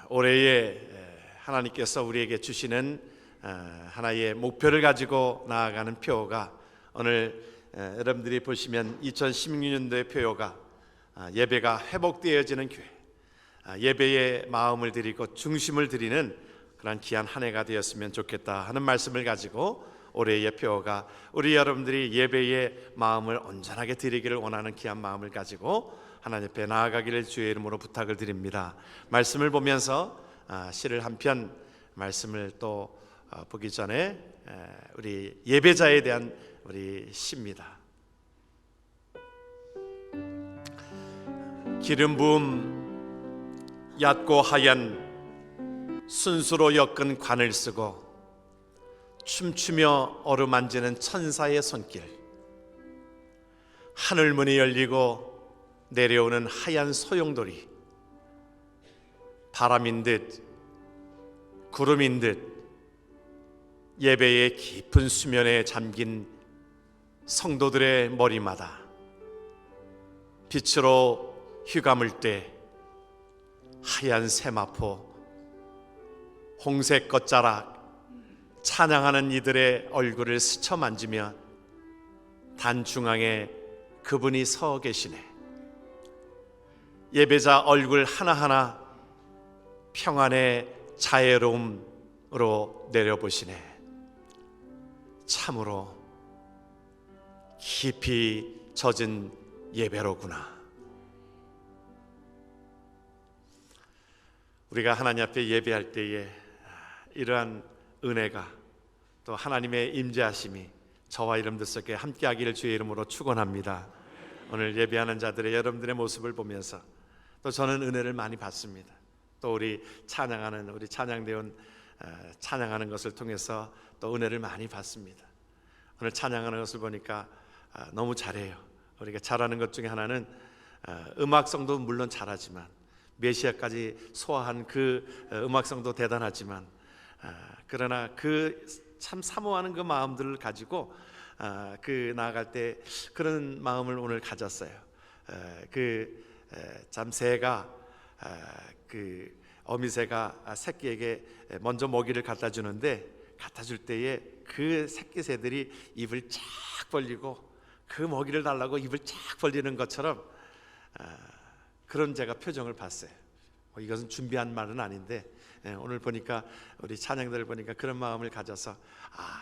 올해에 하나님께서 우리에게 주시는 하나의 목표를 가지고 나아가는 표가 오늘 여러분들이 보시면 2016년도의 표가 예배가 회복되어지는 교회, 예배에 마음을 드리고 중심을 드리는 그런 귀한 한 해가 되었으면 좋겠다 하는 말씀을 가지고 올해의 표가 우리 여러분들이 예배에 마음을 온전하게 드리기를 원하는 귀한 마음을 가지고 하나님 앞에 나아가기를 주의 이름으로 부탁을 드립니다. 말씀을 보면서 시를 한 편 말씀을 또 보기 전에 우리 예배자에 대한 우리 시입니다. 기름 부음 얕고 하얀 순수로 엮은 관을 쓰고 춤추며 어루만지는 천사의 손길, 하늘문이 열리고 내려오는 하얀 소용돌이, 바람인 듯 구름인 듯 예배의 깊은 수면에 잠긴 성도들의 머리마다 빛으로 휘감을 때 하얀 세마포, 홍색 겉자락 찬양하는 이들의 얼굴을 스쳐 만지며 단중앙에 그분이 서 계시네. 예배자 얼굴 하나하나 평안의 자애로움으로 내려보시네. 참으로 깊이 젖은 예배로구나. 우리가 하나님 앞에 예배할 때에 이러한 은혜가 또 하나님의 임재하심이 저와 여러분들 속에 함께하기를 주의 이름으로 축원합니다. 오늘 예배하는 자들의 여러분들의 모습을 보면서 또 저는 은혜를 많이 받습니다. 또 우리 찬양하는 우리 찬양대원 찬양하는 것을 통해서 또 은혜를 많이 받습니다. 오늘 찬양하는 것을 보니까 너무 잘해요. 우리가 잘하는 것 중에 하나는 음악성도 물론 잘하지만 메시아까지 소화한 그 음악성도 대단하지만 그러나 그 참 사모하는 그 마음들을 가지고 그 나아갈 때 그런 마음을 오늘 가졌어요. 참 새가 그 어미새가 새끼에게 먼저 먹이를 갖다 주는데 갖다 줄 때에 그 새끼 새들이 입을 쫙 벌리고 그 먹이를 달라고 입을 쫙 벌리는 것처럼 그런 제가 표정을 봤어요. 이것은 준비한 말은 아닌데 오늘 보니까 우리 찬양들을 보니까 그런 마음을 가져서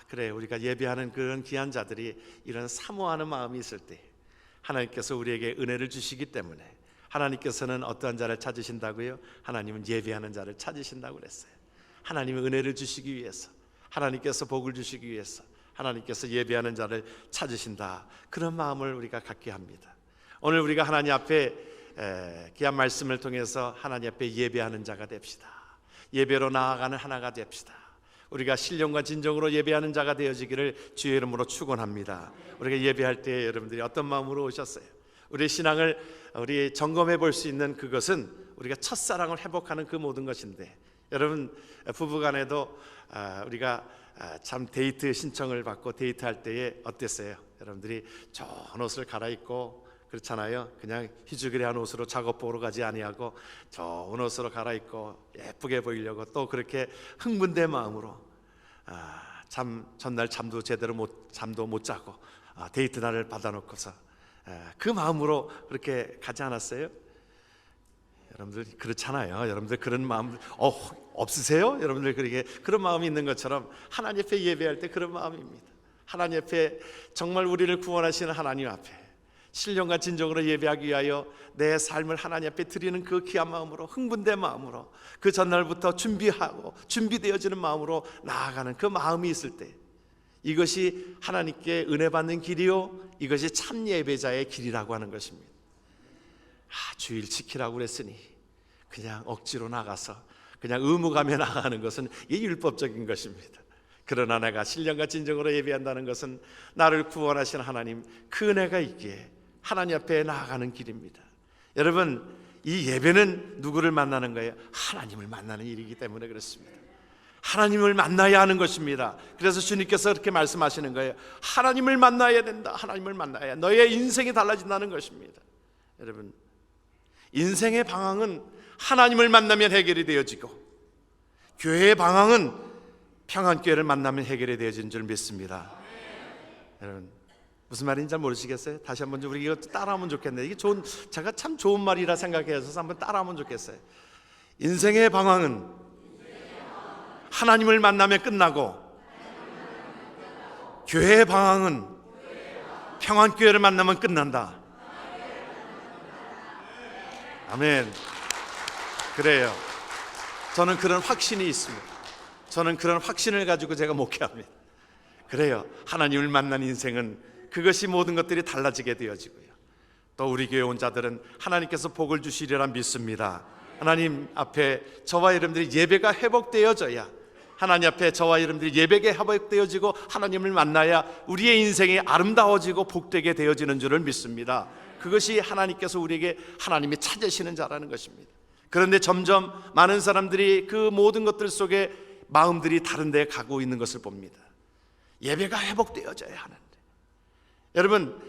그래, 우리가 예배하는 그런 귀한 자들이 이런 사모하는 마음이 있을 때 하나님께서 우리에게 은혜를 주시기 때문에 하나님께서는 어떠한 자를 찾으신다고요? 하나님은 예배하는 자를 찾으신다고 그랬어요. 하나님은 은혜를 주시기 위해서, 하나님께서 복을 주시기 위해서 하나님께서 예배하는 자를 찾으신다, 그런 마음을 우리가 갖게 합니다. 오늘 우리가 하나님 앞에 귀한 말씀을 통해서 하나님 앞에 예배하는 자가 됩시다. 예배로 나아가는 하나가 됩시다. 우리가 신령과 진정으로 예배하는 자가 되어지기를 주의 이름으로 축원합니다. 우리가 예배할 때 여러분들이 어떤 마음으로 오셨어요? 우리의 신앙을 우리 점검해 볼 수 있는 그것은 우리가 첫사랑을 회복하는 그 모든 것인데, 여러분 부부간에도 우리가 참 데이트 신청을 받고 데이트할 때에 어땠어요? 여러분들이 좋은 옷을 갈아입고 그렇잖아요. 그냥 희죽이한 옷으로 작업복으로 가지 아니하고 좋은 옷으로 갈아입고 예쁘게 보이려고 또 그렇게 흥분된 마음으로 참 전날 잠도 제대로 잠도 못 자고 데이트 날을 받아놓고서 그 마음으로 그렇게 가지 않았어요? 여러분들 그렇잖아요. 여러분들 그런 마음 없으세요? 여러분들 그런 마음이 있는 것처럼 하나님 앞에 예배할 때 그런 마음입니다. 하나님 앞에 정말 우리를 구원하시는 하나님 앞에 신령과 진정으로 예배하기 위하여 내 삶을 하나님 앞에 드리는 그 귀한 마음으로, 흥분된 마음으로, 그 전날부터 준비하고 준비되어지는 마음으로 나아가는 그 마음이 있을 때, 이것이 하나님께 은혜 받는 길이요, 이것이 참 예배자의 길이라고 하는 것입니다. 주일 지키라고 그랬으니 그냥 억지로 나가서 그냥 의무감에 나가는 것은 이 율법적인 것입니다. 그러나 내가 신령과 진정으로 예배한다는 것은 나를 구원하신 하나님 그 은혜가 있기에 하나님 앞에 나아가는 길입니다. 여러분, 이 예배는 누구를 만나는 거예요? 하나님을 만나는 일이기 때문에 그렇습니다. 하나님을 만나야 하는 것입니다. 그래서 주님께서 그렇게 말씀하시는 거예요. 하나님을 만나야 된다. 하나님을 만나야 너의 인생이 달라진다는 것입니다. 여러분, 인생의 방향은 하나님을 만나면 해결이 되어지고, 교회의 방황은 평안교회를 만나면 해결이 되어지는 줄 믿습니다. 여러분, 무슨 말인지 잘 모르시겠어요? 다시 한번 좀 우리 이거 따라하면 좋겠네요. 이게 제가 참 좋은 말이라 생각해서 한번 따라하면 좋겠어요. 인생의 방황은 하나님을 만나면 끝나고, 교회의 방황은 평안교회를 만나면 끝난다. 아멘. 그래요. 저는 그런 확신이 있습니다. 저는 그런 확신을 가지고 제가 목회합니다. 그래요. 하나님을 만난 인생은 그것이 모든 것들이 달라지게 되어지고요. 또 우리 교회 온 자들은 하나님께서 복을 주시리라 믿습니다. 하나님 앞에 저와 여러분들이 예배가 회복되어져야, 하나님 앞에 저와 여러분들이 예배가 회복되어지고 하나님을 만나야 우리의 인생이 아름다워지고 복되게 되어지는 줄을 믿습니다. 그것이 하나님께서 우리에게 하나님이 찾으시는 자라는 것입니다. 그런데 점점 많은 사람들이 그 모든 것들 속에 마음들이 다른 데 가고 있는 것을 봅니다. 예배가 회복되어져야 하는데, 여러분,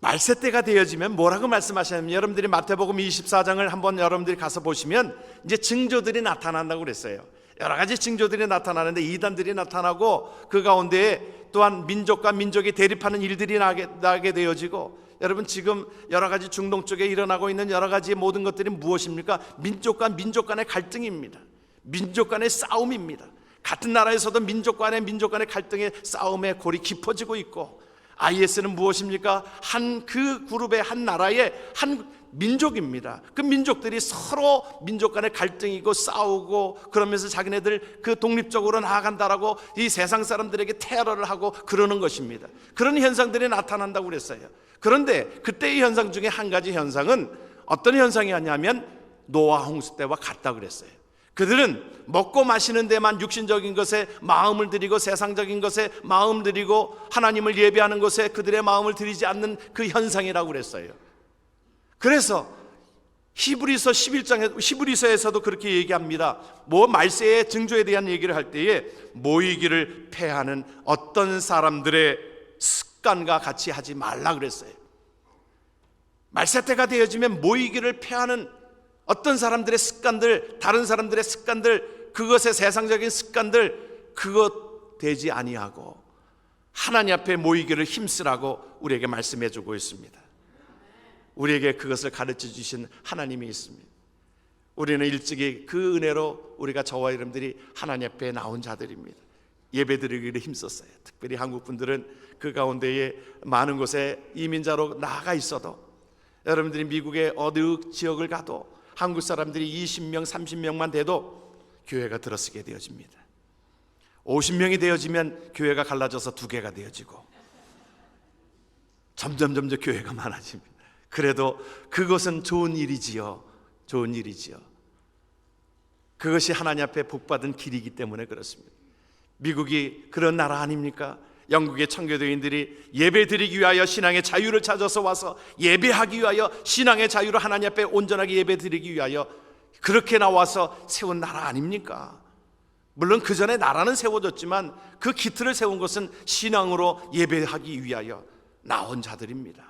말세 때가 되어지면 뭐라고 말씀하셨냐면, 여러분들이 마태복음 24장을 한번 여러분들이 가서 보시면 이제 징조들이 나타난다고 그랬어요. 여러 가지 징조들이 나타나는데 이단들이 나타나고, 그 가운데에 또한 민족과 민족이 대립하는 일들이 나게 되어지고, 여러분, 지금 여러 가지 중동 쪽에 일어나고 있는 여러 가지 모든 것들이 무엇입니까? 민족과 민족 간의 갈등입니다. 민족 간의 싸움입니다. 같은 나라에서도 민족 간의 갈등의 싸움의 골이 깊어지고 있고, IS는 무엇입니까? 그 그룹의 한 나라의 한 민족입니다. 그 민족들이 서로 민족 간의 갈등이고 싸우고, 그러면서 자기네들 그 독립적으로 나아간다라고 이 세상 사람들에게 테러를 하고 그러는 것입니다. 그런 현상들이 나타난다고 그랬어요. 그런데 그때의 현상 중에 한 가지 현상은 어떤 현상이었냐면 노아 홍수 때와 같다고 그랬어요. 그들은 먹고 마시는 데만 육신적인 것에 마음을 들이고, 세상적인 것에 마음을 들이고, 하나님을 예배하는 것에 그들의 마음을 들이지 않는 그 현상이라고 그랬어요. 그래서 히브리서 11장에, 히브리서에서도 그렇게 얘기합니다. 말세의 징조에 대한 얘기를 할 때에 모이기를 패하는 어떤 사람들의 습관과 같이 하지 말라 그랬어요. 말세 때가 되어지면 모이기를 패하는 어떤 사람들의 습관들, 다른 사람들의 습관들, 그것의 세상적인 습관들, 그것 되지 아니하고 하나님 앞에 모이기를 힘쓰라고 우리에게 말씀해 주고 있습니다. 우리에게 그것을 가르쳐 주신 하나님이 있습니다. 우리는 일찍이 그 은혜로 우리가 저와 여러분들이 하나님 앞에 나온 자들입니다. 예배드리기를 힘썼어요. 특별히 한국 분들은 그 가운데에 많은 곳에 이민자로 나가 있어도, 여러분들이 미국의 어느 지역을 가도 한국 사람들이 20명, 30명만 돼도 교회가 들어서게 되어집니다. 50명이 되어지면 교회가 갈라져서 2개가 되어지고, 점점 교회가 많아집니다. 그래도 그것은 좋은 일이지요. 좋은 일이지요. 그것이 하나님 앞에 복받은 길이기 때문에 그렇습니다. 미국이 그런 나라 아닙니까? 영국의 청교도인들이 예배드리기 위하여 신앙의 자유를 찾아서 와서 예배하기 위하여 신앙의 자유로 하나님 앞에 온전하게 예배드리기 위하여 그렇게 나와서 세운 나라 아닙니까? 물론 그 전에 나라는 세워졌지만 그 기틀을 세운 것은 신앙으로 예배하기 위하여 나온 자들입니다.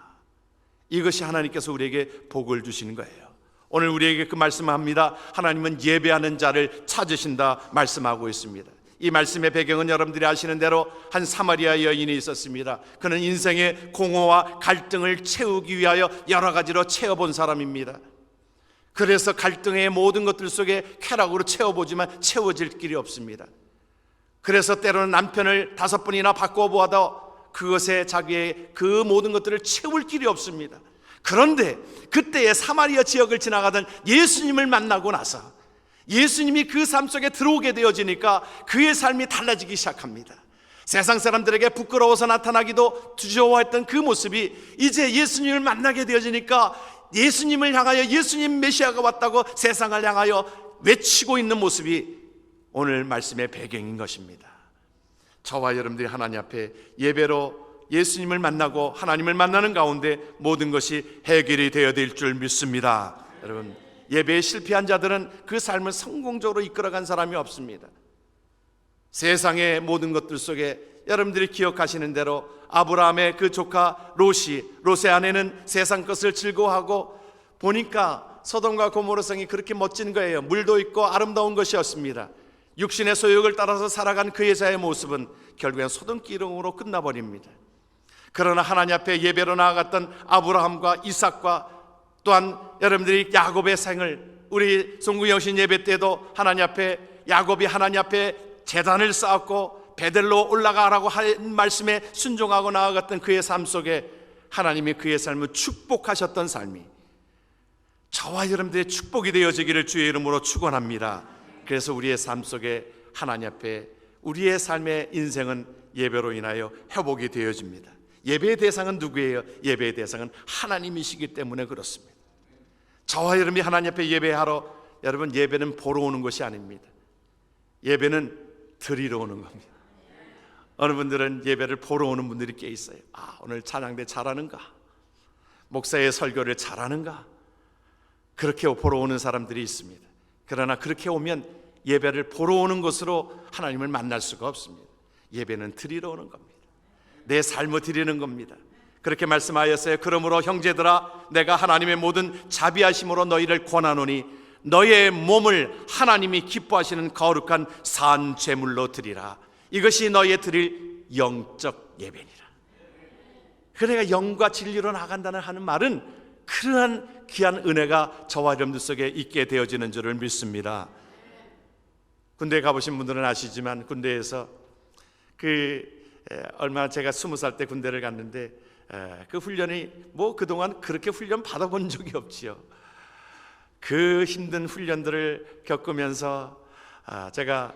이것이 하나님께서 우리에게 복을 주시는 거예요. 오늘 우리에게 그 말씀합니다. 하나님은 예배하는 자를 찾으신다 말씀하고 있습니다. 이 말씀의 배경은 여러분들이 아시는 대로 한 사마리아 여인이 있었습니다. 그는 인생의 공허와 갈등을 채우기 위하여 여러 가지로 채워본 사람입니다. 그래서 갈등의 모든 것들 속에 쾌락으로 채워보지만 채워질 길이 없습니다. 그래서 때로는 남편을 5번이나 바꿔보아도 그것에 자기의 그 모든 것들을 채울 길이 없습니다. 그런데 그때의 사마리아 지역을 지나가던 예수님을 만나고 나서 예수님이 그 삶 속에 들어오게 되어지니까 그의 삶이 달라지기 시작합니다. 세상 사람들에게 부끄러워서 나타나기도 두려워했던 그 모습이 이제 예수님을 만나게 되어지니까 예수님을 향하여, 예수님 메시아가 왔다고 세상을 향하여 외치고 있는 모습이 오늘 말씀의 배경인 것입니다. 저와 여러분들이 하나님 앞에 예배로 예수님을 만나고 하나님을 만나는 가운데 모든 것이 해결이 되어야 될 줄 믿습니다. 여러분, 예배에 실패한 자들은 그 삶을 성공적으로 이끌어간 사람이 없습니다. 세상의 모든 것들 속에 여러분들이 기억하시는 대로 아브라함의 그 조카 롯의 아내는 세상 것을 즐거워하고 보니까 소돔과 고모라 성이 그렇게 멋진 거예요. 물도 있고 아름다운 것이었습니다. 육신의 소욕을 따라서 살아간 그 여자의 모습은 결국엔 소돔기름으로 끝나버립니다. 그러나 하나님 앞에 예배로 나아갔던 아브라함과 이삭과 또한 여러분들이 야곱의 생을, 우리 송구에 오신 예배 때도 하나님 앞에 야곱이 하나님 앞에 제단을 쌓았고 베델로 올라가라고 한 말씀에 순종하고 나아갔던 그의 삶 속에 하나님이 그의 삶을 축복하셨던 삶이 저와 여러분들의 축복이 되어지기를 주의 이름으로 축원합니다. 그래서 우리의 삶 속에 하나님 앞에 우리의 삶의 인생은 예배로 인하여 회복이 되어집니다. 예배의 대상은 누구예요? 예배의 대상은 하나님이시기 때문에 그렇습니다. 저와 여러분이 하나님 앞에 예배하러, 여러분, 예배는 보러 오는 것이 아닙니다. 예배는 드리러 오는 겁니다. 어느 분들은 예배를 보러 오는 분들이 꽤 있어요. 오늘 찬양대 잘하는가? 목사의 설교를 잘하는가? 그렇게 보러 오는 사람들이 있습니다. 그러나 그렇게 오면 예배를 보러 오는 것으로 하나님을 만날 수가 없습니다. 예배는 드리러 오는 겁니다. 내 삶을 드리는 겁니다. 그렇게 말씀하였어요. 그러므로 형제들아, 내가 하나님의 모든 자비하심으로 너희를 권하노니 너의 몸을 하나님이 기뻐하시는 거룩한 산 제물로 드리라. 이것이 너희의 드릴 영적 예배니라. 그러니까 영과 진리로 나간다는 하는 말은 그러한 귀한 은혜가 저와 여러분들 속에 있게 되어지는 줄을 믿습니다. 군대에 가보신 분들은 아시지만 군대에서 얼마 제가 20살 때 군대를 갔는데 그 훈련이 그동안 그렇게 훈련 받아본 적이 없지요. 그 힘든 훈련들을 겪으면서 제가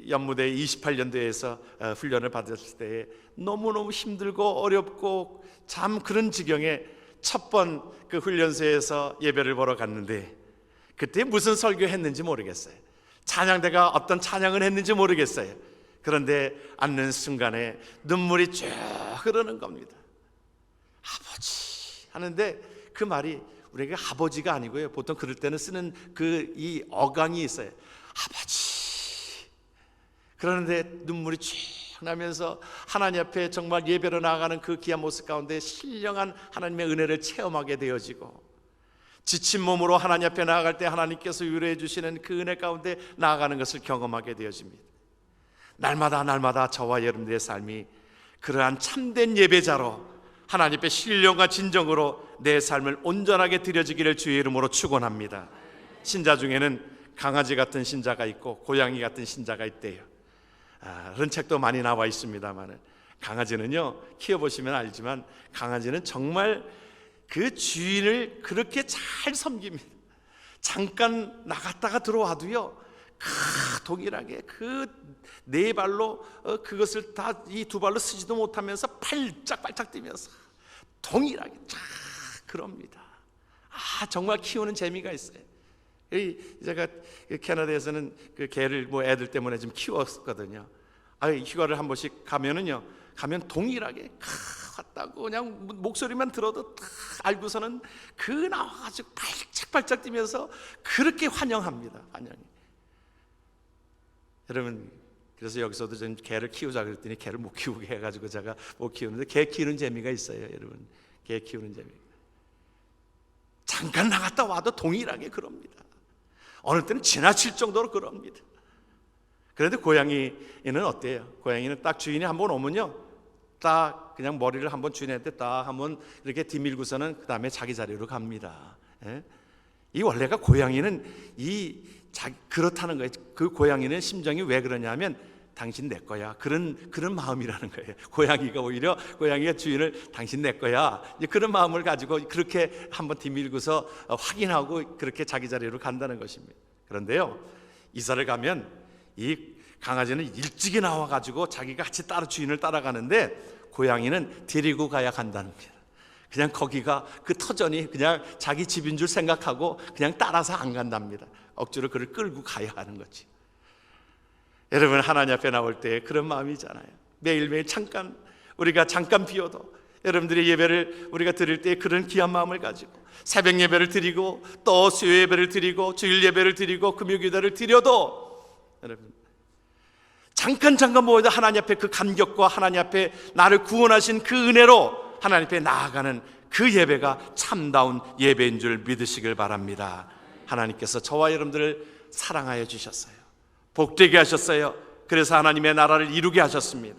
연무대 28년도에서 훈련을 받았을 때 너무너무 힘들고 어렵고 참 그런 지경에 첫 번 그 훈련소에서 예배를 보러 갔는데 그때 무슨 설교했는지 모르겠어요. 찬양대가 어떤 찬양을 했는지 모르겠어요. 그런데 앉는 순간에 눈물이 쭉 흐르는 겁니다. 아버지 하는데 그 말이 우리가 아버지가 아니고요. 보통 그럴 때는 쓰는 이 어강이 있어요. 아버지. 그러는데 눈물이 쭉 나면서 하나님 앞에 정말 예배로 나아가는 그 귀한 모습 가운데 신령한 하나님의 은혜를 체험하게 되어지고 지친 몸으로 하나님 앞에 나아갈 때 하나님께서 위로해 주시는 그 은혜 가운데 나아가는 것을 경험하게 되어집니다. 날마다 저와 여러분들의 삶이 그러한 참된 예배자로 하나님 앞에 신령과 진정으로 내 삶을 온전하게 드려지기를 주의 이름으로 축원합니다. 신자 중에는 강아지 같은 신자가 있고 고양이 같은 신자가 있대요. 그런 책도 많이 나와 있습니다만 강아지는요, 키워보시면 알지만 강아지는 정말 그 주인을 그렇게 잘 섬깁니다. 잠깐 나갔다가 들어와도요, 동일하게 그 네 발로 그것을 다 이 두 발로 쓰지도 못하면서 발짝발짝 뛰면서 동일하게 쫙 그럽니다. 정말 키우는 재미가 있어요. 제가 캐나다에서는 그 개를 애들 때문에 좀 키웠거든요. 휴가를 한 번씩 가면 동일하게 왔다고 그냥 목소리만 들어도 다 알고서는 나와가지고 발짝발짝 뛰면서 그렇게 환영합니다. 환영이. 여러분, 그래서 여기서도 좀 개를 키우자 그랬더니 개를 못 키우게 해가지고 제가 못 키우는데 개 키우는 재미가 있어요. 여러분, 개 키우는 재미. 잠깐 나갔다 와도 동일하게 그럽니다. 어느 때는 지나칠 정도로 그럽니다. 그런데 고양이는 어때요? 고양이는 딱 주인이 한번 오면요, 딱 그냥 머리를 한번 주인한테 딱 한번 이렇게 뒤밀고서는 그 다음에 자기 자리로 갑니다. 이 원래가 고양이는 그렇다는 거예요. 그 고양이는 심정이 왜 그러냐면 당신 내 거야, 그런 마음이라는 거예요. 고양이가 오히려 고양이가 주인을 당신 내 거야, 그런 마음을 가지고 그렇게 한번 뒤밀고서 확인하고 그렇게 자기 자리로 간다는 것입니다. 그런데요, 이사를 가면 이 강아지는 일찍이 나와가지고 자기가 같이 주인을 따라가는데 고양이는 데리고 가야 간다는 거예요. 그냥 거기가 그 터전이 그냥 자기 집인 줄 생각하고 그냥 따라서 안 간답니다. 억지로 그를 끌고 가야 하는 거지. 여러분, 하나님 앞에 나올 때 그런 마음이잖아요. 매일매일 우리가 잠깐 비워도 여러분들의 예배를 우리가 드릴 때 그런 귀한 마음을 가지고 새벽 예배를 드리고 또 수요 예배를 드리고 주일 예배를 드리고 금요 기도를 드려도 여러분 잠깐 모여도 하나님 앞에 그 감격과 하나님 앞에 나를 구원하신 그 은혜로 하나님 앞에 나아가는 그 예배가 참다운 예배인 줄 믿으시길 바랍니다. 하나님께서 저와 여러분들을 사랑하여 주셨어요. 복되게 하셨어요. 그래서 하나님의 나라를 이루게 하셨습니다.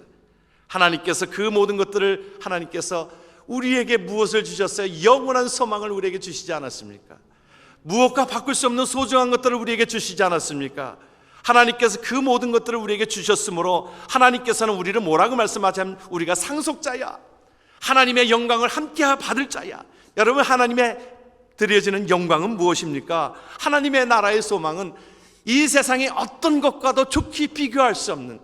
하나님께서 그 모든 것들을 하나님께서 우리에게 무엇을 주셨어요? 영원한 소망을 우리에게 주시지 않았습니까? 무엇과 바꿀 수 없는 소중한 것들을 우리에게 주시지 않았습니까? 하나님께서 그 모든 것들을 우리에게 주셨으므로 하나님께서는 우리를 뭐라고 말씀하자면 우리가 상속자야, 하나님의 영광을 함께 받을 자야. 여러분, 하나님의 드려지는 영광은 무엇입니까? 하나님의 나라의 소망은 이 세상의 어떤 것과도 좋게 비교할 수 없는,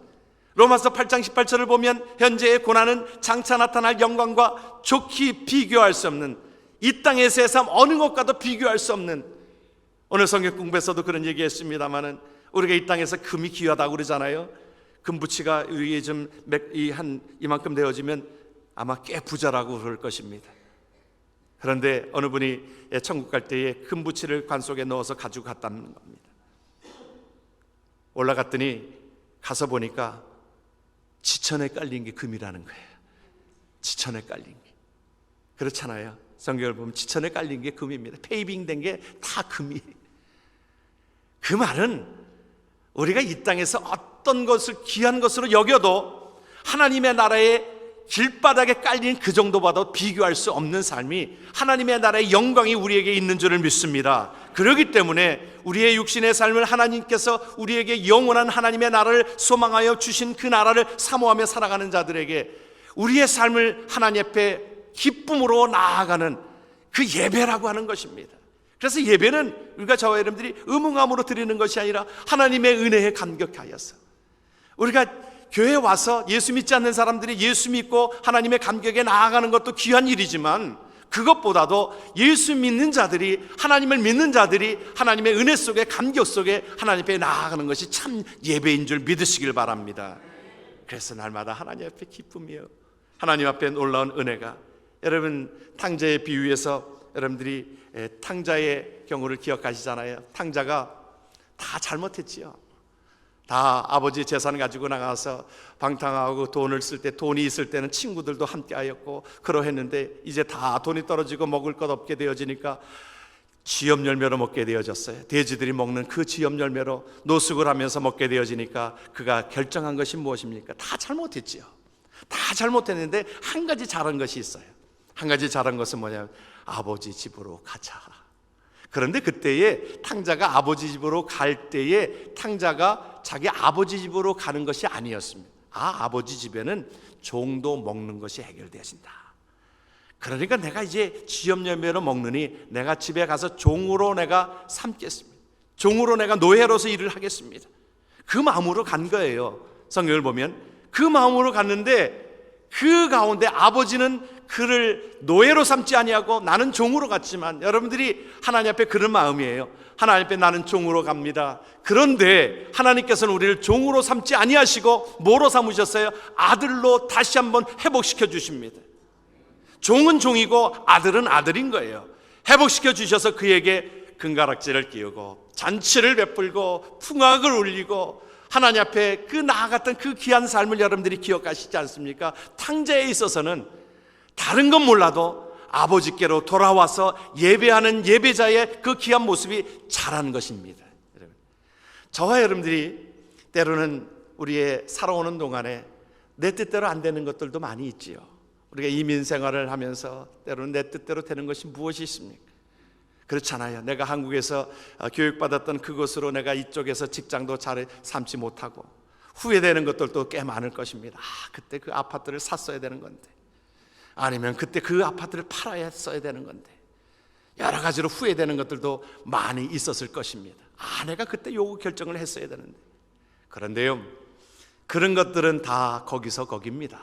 로마서 8장 18절을 보면 현재의 고난은 장차 나타날 영광과 좋게 비교할 수 없는, 이 땅의 세상 어느 것과도 비교할 수 없는, 오늘 성경 공부에서도 그런 얘기했습니다마는 우리가 이 땅에서 금이 귀하다고 그러잖아요. 금부치가 우리에게 좀 이만큼 되어지면 아마 꽤 부자라고 그럴 것입니다. 그런데 어느 분이 천국 갈 때에 금부치를 관 속에 넣어서 가지고 갔다는 겁니다. 올라갔더니 가서 보니까 지천에 깔린 게 금이라는 거예요. 지천에 깔린 게. 그렇잖아요. 성경을 보면 지천에 깔린 게 금입니다. 페이빙된 게 다 금이에요. 그 말은 우리가 이 땅에서 어떤 것을 귀한 것으로 여겨도 하나님의 나라의 길바닥에 깔린 그 정도와도 비교할 수 없는 삶이 하나님의 나라의 영광이 우리에게 있는 줄을 믿습니다. 그렇기 때문에 우리의 육신의 삶을 하나님께서 우리에게 영원한 하나님의 나라를 소망하여 주신 그 나라를 사모하며 살아가는 자들에게 우리의 삶을 하나님 앞에 기쁨으로 나아가는 그 예배라고 하는 것입니다. 그래서 예배는 우리가 저와 여러분들이 의무감으로 드리는 것이 아니라 하나님의 은혜에 감격하여서, 우리가 교회에 와서 예수 믿지 않는 사람들이 예수 믿고 하나님의 감격에 나아가는 것도 귀한 일이지만, 그것보다도 예수 믿는 자들이, 하나님을 믿는 자들이 하나님의 은혜 속에, 감격 속에 하나님 앞에 나아가는 것이 참 예배인 줄 믿으시길 바랍니다. 그래서 날마다 하나님 앞에 기쁨이요, 하나님 앞에 놀라운 은혜가, 여러분 탕자의 비유에서 여러분들이 탕자의 경우를 기억하시잖아요. 탕자가 다 잘못했지요. 다 아버지 재산 가지고 나가서 방탕하고 돈을 쓸 때, 돈이 있을 때는 친구들도 함께 하였고 그러했는데 이제 다 돈이 떨어지고 먹을 것 없게 되어지니까 지엽 열매로 먹게 되어졌어요. 돼지들이 먹는 그 지엽 열매로 노숙을 하면서 먹게 되어지니까 그가 결정한 것이 무엇입니까? 다 잘못했지요. 다 잘못했는데 한 가지 잘한 것이 있어요. 한 가지 잘한 것은 뭐냐면 아버지 집으로 가자. 그런데 그때에 탕자가 아버지 집으로 갈 때에 탕자가 자기 아버지 집으로 가는 것이 아니었습니다. 아버지 집에는 종도 먹는 것이 해결되어진다. 그러니까 내가 이제 지엽열매로 먹느니 내가 집에 가서 종으로 내가 삼겠습니다. 종으로 내가 노예로서 일을 하겠습니다. 그 마음으로 간 거예요. 성경을 보면 그 마음으로 갔는데 그 가운데 아버지는 그를 노예로 삼지 아니하고 나는 종으로 갔지만, 여러분들이 하나님 앞에 그런 마음이에요. 하나님 앞에 나는 종으로 갑니다. 그런데 하나님께서는 우리를 종으로 삼지 아니하시고 뭐로 삼으셨어요? 아들로 다시 한번 회복시켜 주십니다. 종은 종이고 아들은 아들인 거예요. 회복시켜 주셔서 그에게 금가락지를 끼우고 잔치를 베풀고 풍악을 울리고 하나님 앞에 그 나아갔던 그 귀한 삶을 여러분들이 기억하시지 않습니까? 탕자에 있어서는 다른 건 몰라도 아버지께로 돌아와서 예배하는 예배자의 그 귀한 모습이 잘하는 것입니다. 저와 여러분들이 때로는 우리의 살아오는 동안에 내 뜻대로 안 되는 것들도 많이 있지요. 우리가 이민 생활을 하면서 때로는 내 뜻대로 되는 것이 무엇이 있습니까? 그렇잖아요. 내가 한국에서 교육받았던 그것으로 내가 이쪽에서 직장도 잘 삼지 못하고 후회되는 것들도 꽤 많을 것입니다. 그때 그 아파트를 샀어야 되는 건데, 아니면 그때 그 아파트를 팔아야 써야 되는 건데, 여러 가지로 후회되는 것들도 많이 있었을 것입니다. 내가 그때 요구 결정을 했어야 되는데. 그런데요, 그런 것들은 다 거기서 거깁니다.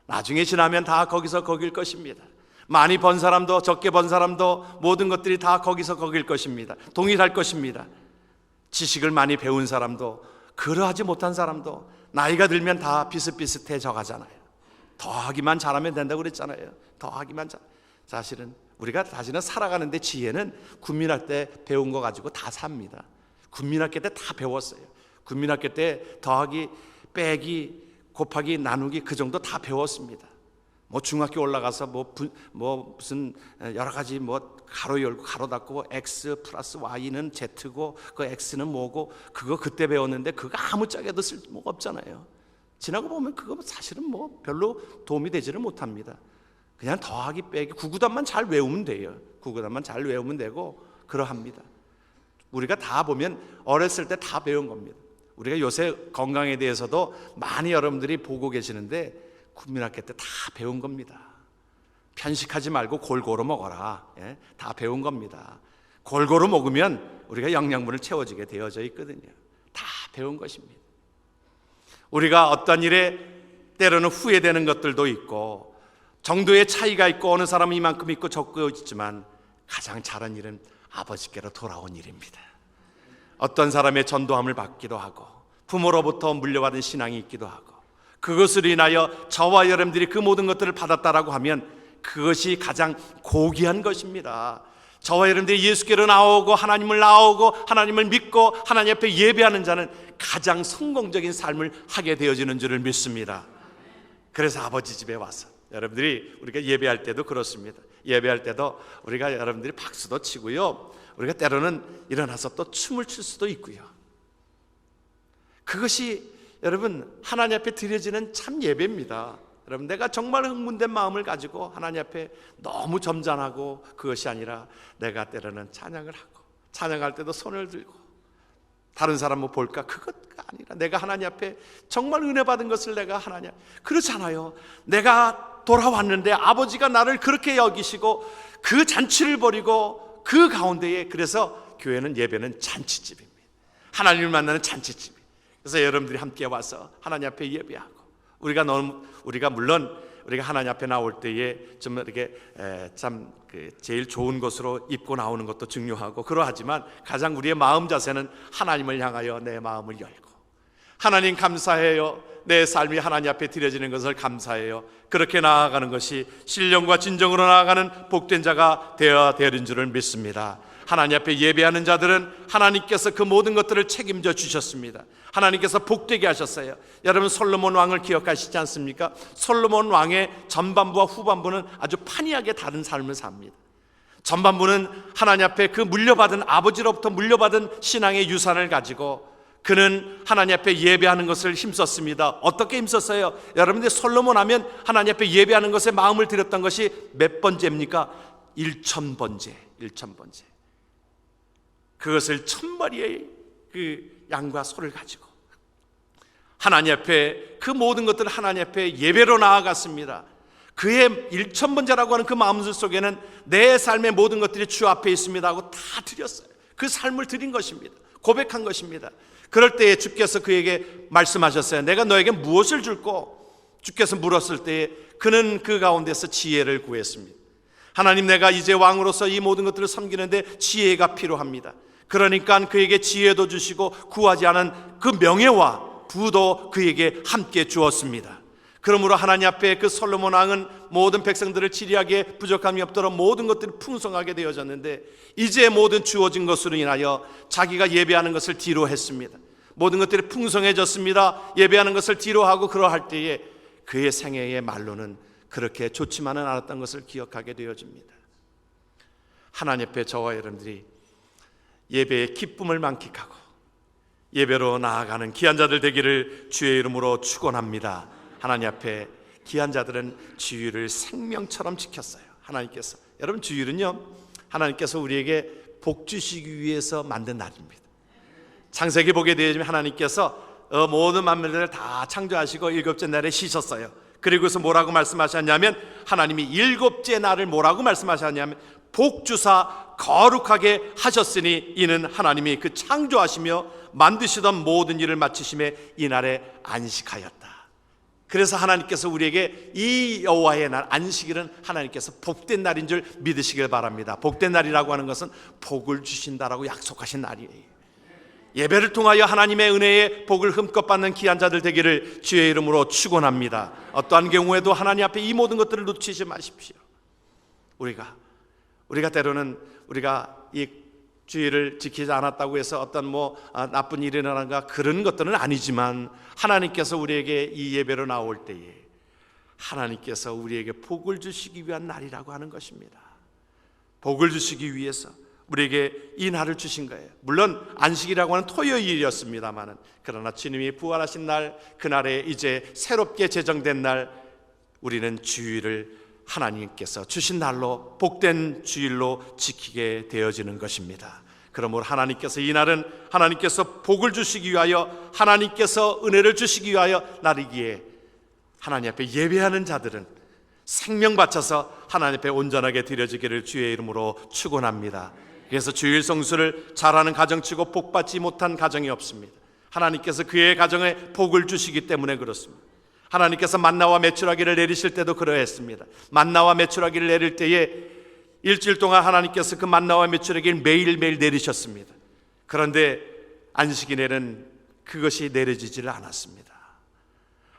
나중에 지나면 다 거기서 거길 것입니다. 많이 번 사람도 적게 번 사람도 모든 것들이 다 거기서 거길 것입니다. 동일할 것입니다. 지식을 많이 배운 사람도 그러하지 못한 사람도 나이가 들면 다 비슷비슷해져 가잖아요. 더하기만 잘하면 된다고 그랬잖아요. 더하기만 잘. 사실은 우리가 사실은 살아가는데 지혜는 군민학교 때 배운 거 가지고 다 삽니다. 군민학교 때 다 배웠어요. 군민학교 때 더하기, 빼기, 곱하기, 나누기 그 정도 다 배웠습니다. 뭐 중학교 올라가서 무슨 여러 가지 뭐 가로 열고 가로 닫고 x 플러스 y는 z고 그 x는 뭐고 그거 그때 배웠는데 그거 아무짝에도 쓸모가 없잖아요. 지나고 보면 그거 사실은 뭐 별로 도움이 되지를 못합니다. 그냥 더하기 빼기 구구단만 잘 외우면 돼요. 구구단만 잘 외우면 되고 그러합니다. 우리가 다 보면 어렸을 때 다 배운 겁니다. 우리가 요새 건강에 대해서도 많이 여러분들이 보고 계시는데 국민학교 때 다 배운 겁니다. 편식하지 말고 골고루 먹어라. 다 배운 겁니다. 골고루 먹으면 우리가 영양분을 채워주게 되어져 있거든요. 다 배운 것입니다. 우리가 어떤 일에 때로는 후회되는 것들도 있고 정도의 차이가 있고 어느 사람은 이만큼 있고 적고 있지만 가장 잘한 일은 아버지께로 돌아온 일입니다. 어떤 사람의 전도함을 받기도 하고 부모로부터 물려받은 신앙이 있기도 하고 그것으로 인하여 저와 여러분들이 그 모든 것들을 받았다라고 하면 그것이 가장 고귀한 것입니다. 저와 여러분들이 예수께로 나오고 하나님을 믿고 하나님 앞에 예배하는 자는 가장 성공적인 삶을 하게 되어지는 줄을 믿습니다. 그래서 아버지 집에 와서 여러분들이 우리가 예배할 때도 그렇습니다. 예배할 때도 우리가 여러분들이 박수도 치고요, 우리가 때로는 일어나서 또 춤을 출 수도 있고요. 그것이 여러분 하나님 앞에 드려지는 참 예배입니다. 여러분 내가 정말 흥분된 마음을 가지고 하나님 앞에 너무 점잖하고 그것이 아니라 내가 때로는 찬양을 하고 찬양할 때도 손을 들고 다른 사람 뭐 볼까 그것가 아니라 내가 하나님 앞에 정말 은혜 받은 것을 내가 하나님 그렇잖아요. 내가 돌아왔는데 아버지가 나를 그렇게 여기시고 그 잔치를 벌이고 그 가운데에 그래서 교회는 예배는 잔치집입니다. 하나님을 만나는 잔치집. 그래서 여러분들이 함께 와서 하나님 앞에 예배하고 우리가 물론 우리가 하나님 앞에 나올 때에 좀 이렇게 참 제일 좋은 것으로 입고 나오는 것도 중요하고 그러하지만 가장 우리의 마음 자세는 하나님을 향하여 내 마음을 열고 하나님 감사해요. 내 삶이 하나님 앞에 드려지는 것을 감사해요. 그렇게 나아가는 것이 신령과 진정으로 나아가는 복된 자가 되어야 되는 줄을 믿습니다. 하나님 앞에 예배하는 자들은 하나님께서 그 모든 것들을 책임져 주셨습니다. 하나님께서 복되게 하셨어요. 여러분 솔로몬 왕을 기억하시지 않습니까? 솔로몬 왕의 전반부와 후반부는 아주 판이하게 다른 삶을 삽니다. 전반부는 하나님 앞에 그 물려받은 아버지로부터 물려받은 신앙의 유산을 가지고 그는 하나님 앞에 예배하는 것을 힘썼습니다. 어떻게 힘썼어요? 여러분들 솔로몬 하면 하나님 앞에 예배하는 것에 마음을 들였던 것이 몇 번째입니까? 1000번째. 그것을 1000마리의 그 양과 소를 가지고 하나님 앞에 그 모든 것들을 하나님 앞에 예배로 나아갔습니다. 그의 1000번째라고 하는 그 마음술 속에는 내 삶의 모든 것들이 주 앞에 있습니다 하고 다 드렸어요. 그 삶을 드린 것입니다. 고백한 것입니다. 그럴 때에 주께서 그에게 말씀하셨어요. 내가 너에게 무엇을 줄꼬? 주께서 물었을 때에 그는 그 가운데서 지혜를 구했습니다. 하나님 내가 이제 왕으로서 이 모든 것들을 섬기는데 지혜가 필요합니다. 그러니까 그에게 지혜도 주시고 구하지 않은 그 명예와 부도 그에게 함께 주었습니다. 그러므로 하나님 앞에 그 솔로몬 왕은 모든 백성들을 치리하게 부족함이 없도록 모든 것들이 풍성하게 되어졌는데 이제 모든 주어진 것으로 인하여 자기가 예배하는 것을 뒤로 했습니다. 모든 것들이 풍성해졌습니다. 예배하는 것을 뒤로 하고 그러할 때에 그의 생애의 말로는 그렇게 좋지만은 않았던 것을 기억하게 되어집니다. 하나님 앞에 저와 여러분들이 예배의 기쁨을 만끽하고 예배로 나아가는 귀한 자들 되기를 주의 이름으로 축원합니다. 하나님 앞에 귀한 자들은 주일을 생명처럼 지켰어요. 하나님께서 여러분 주일은요 하나님께서 우리에게 복 주시기 위해서 만든 날입니다. 창세기 보게 되면 하나님께서 모든 만물들을 다 창조하시고 일곱째 날에 쉬셨어요. 그리고서 뭐라고 말씀하셨냐면 하나님이 일곱째 날을 뭐라고 말씀하셨냐면 복주사 거룩하게 하셨으니 이는 하나님이 그 창조하시며 만드시던 모든 일을 마치심에 이 날에 안식하였다. 그래서 하나님께서 우리에게 이 여호와의 날 안식일은 하나님께서 복된 날인 줄 믿으시길 바랍니다. 복된 날이라고 하는 것은 복을 주신다라고 약속하신 날이에요. 예배를 통하여 하나님의 은혜의 복을 흠껏 받는 귀한 자들 되기를 주의 이름으로 축원합니다. 어떠한 경우에도 하나님 앞에 이 모든 것들을 놓치지 마십시오. 우리가 때로는 우리가 이 주의를 지키지 않았다고 해서 어떤 나쁜 일이 일어나는가 그런 것들은 아니지만 하나님께서 우리에게 이 예배로 나올 때에 하나님께서 우리에게 복을 주시기 위한 날이라고 하는 것입니다. 복을 주시기 위해서 우리에게 이 날을 주신 거예요. 물론 안식이라고 하는 토요일이었습니다마는, 그러나 주님이 부활하신 날, 그날에 이제 새롭게 제정된 날, 우리는 주일을 하나님께서 주신 날로, 복된 주일로 지키게 되어지는 것입니다. 그러므로 하나님께서 이 날은 하나님께서 복을 주시기 위하여, 하나님께서 은혜를 주시기 위하여 날이기에 하나님 앞에 예배하는 자들은 생명 바쳐서 하나님 앞에 온전하게 드려지기를 주의 이름으로 축원합니다. 그래서 주일 성수를 잘하는 가정치고 복받지 못한 가정이 없습니다. 하나님께서 그의 가정에 복을 주시기 때문에 그렇습니다. 하나님께서 만나와 메추라기를 내리실 때도 그러했습니다. 만나와 메추라기를 내릴 때에 일주일 동안 하나님께서 그 만나와 메추라기를 매일매일 내리셨습니다. 그런데 안식일에는 그것이 내려지지를 않았습니다.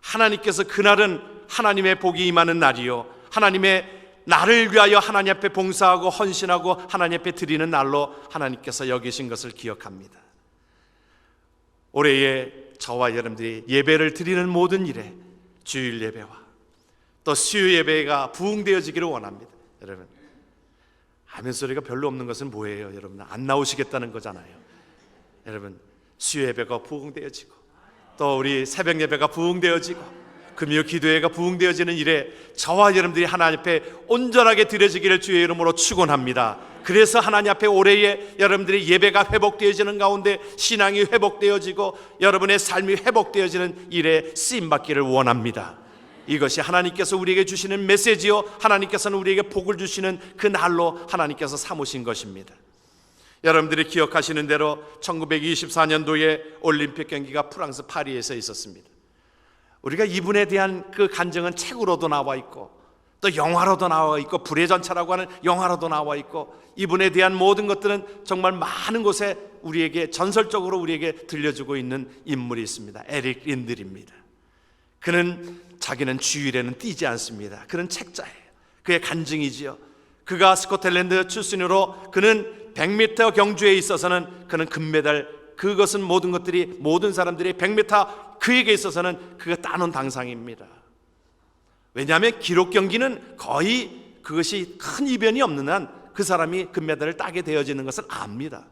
하나님께서 그날은 하나님의 복이 임하는 날이요, 하나님의 나를 위하여 하나님 앞에 봉사하고 헌신하고 하나님 앞에 드리는 날로 하나님께서 여기신 것을 기억합니다. 올해에 저와 여러분들이 예배를 드리는 모든 일에 주일 예배와 또 수요 예배가 부흥되어지기를 원합니다. 여러분, 아멘 소리가 별로 없는 것은 뭐예요? 여러분, 안 나오시겠다는 거잖아요. 여러분, 수요 예배가 부흥되어지고 또 우리 새벽 예배가 부흥되어지고 금요 기도회가 부흥되어지는 일에 저와 여러분들이 하나님 앞에 온전하게 드려지기를 주의 이름으로 축원합니다. 그래서 하나님 앞에 올해에 여러분들이 예배가 회복되어지는 가운데 신앙이 회복되어지고 여러분의 삶이 회복되어지는 일에 쓰임받기를 원합니다. 이것이 하나님께서 우리에게 주시는 메시지요, 하나님께서는 우리에게 복을 주시는 그 날로 하나님께서 삼으신 것입니다. 여러분들이 기억하시는 대로 1924년도에 올림픽 경기가 프랑스 파리에서 있었습니다. 우리가 이분에 대한 그 간증은 책으로도 나와 있고 또 영화로도 나와 있고 불의 전차라고 하는 영화로도 나와 있고, 이분에 대한 모든 것들은 정말 많은 곳에 우리에게 전설적으로 우리에게 들려주고 있는 인물이 있습니다. 에릭 린들입니다. 그는 자기는 주일에는 뛰지 않습니다. 그는 책자예요. 그의 간증이지요. 그가 스코틀랜드 출신으로 그는 100m 경주에 있어서는 그는 금메달, 그것은 모든 것들이 모든 사람들이 100m 그에게 있어서는 그가 따놓은 당상입니다. 왜냐하면 기록 경기는 거의 그것이 큰 이변이 없는 한 그 사람이 금메달을 따게 되어지는 것을 압니다.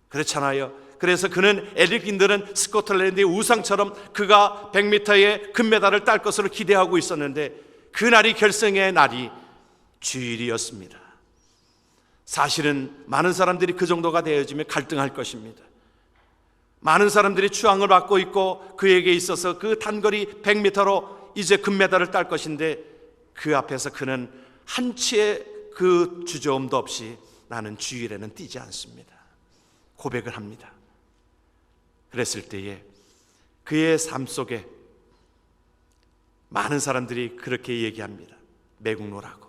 그렇잖아요. 그래서 그는 에릭 린들은 스코틀랜드의 우상처럼 그가 100m의 금메달을 딸 것으로 기대하고 있었는데 그날이 결승의 날이 주일이었습니다. 사실은 많은 사람들이 그 정도가 되어지면 갈등할 것입니다. 많은 사람들이 추앙을 받고 있고 그에게 있어서 그 단거리 100m로 이제 금메달을 딸 것인데 그 앞에서 그는 한치의 그 주저음도 없이 나는 주일에는 뛰지 않습니다. 고백을 합니다. 그랬을 때에 그의 삶 속에 많은 사람들이 그렇게 얘기합니다. 매국노라고.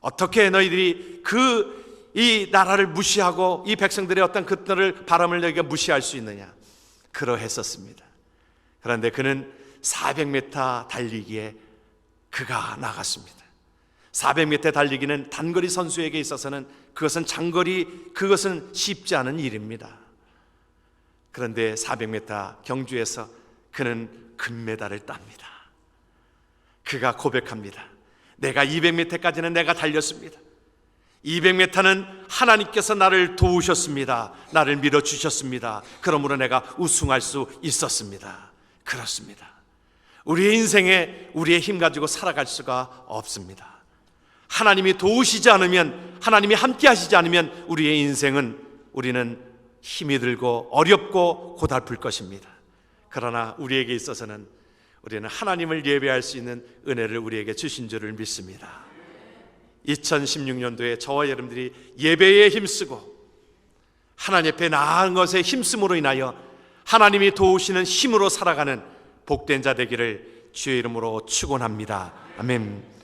어떻게 너희들이 이 나라를 무시하고 이 백성들의 어떤 그들을 바람을 너희가 무시할 수 있느냐. 그러했었습니다. 그런데 그는 400m 달리기에 그가 나갔습니다. 400m 달리기는 단거리 선수에게 있어서는 그것은 장거리, 그것은 쉽지 않은 일입니다. 그런데 400m 경주에서 그는 금메달을 땁니다. 그가 고백합니다. 내가 200m까지는 내가 달렸습니다. 200m는 하나님께서 나를 도우셨습니다. 나를 밀어주셨습니다. 그러므로 내가 우승할 수 있었습니다. 그렇습니다. 우리의 인생에 우리의 힘 가지고 살아갈 수가 없습니다. 하나님이 도우시지 않으면, 하나님이 함께 하시지 않으면 우리의 인생은 우리는 힘이 들고 어렵고 고달플 것입니다. 그러나 우리에게 있어서는 우리는 하나님을 예배할 수 있는 은혜를 우리에게 주신 줄을 믿습니다. 2016년도에 저와 여러분들이 예배에 힘쓰고 하나님 앞에 나아간 것에 힘쓰므로 인하여 하나님이 도우시는 힘으로 살아가는 복된 자 되기를 주의 이름으로 축원합니다. 아멘.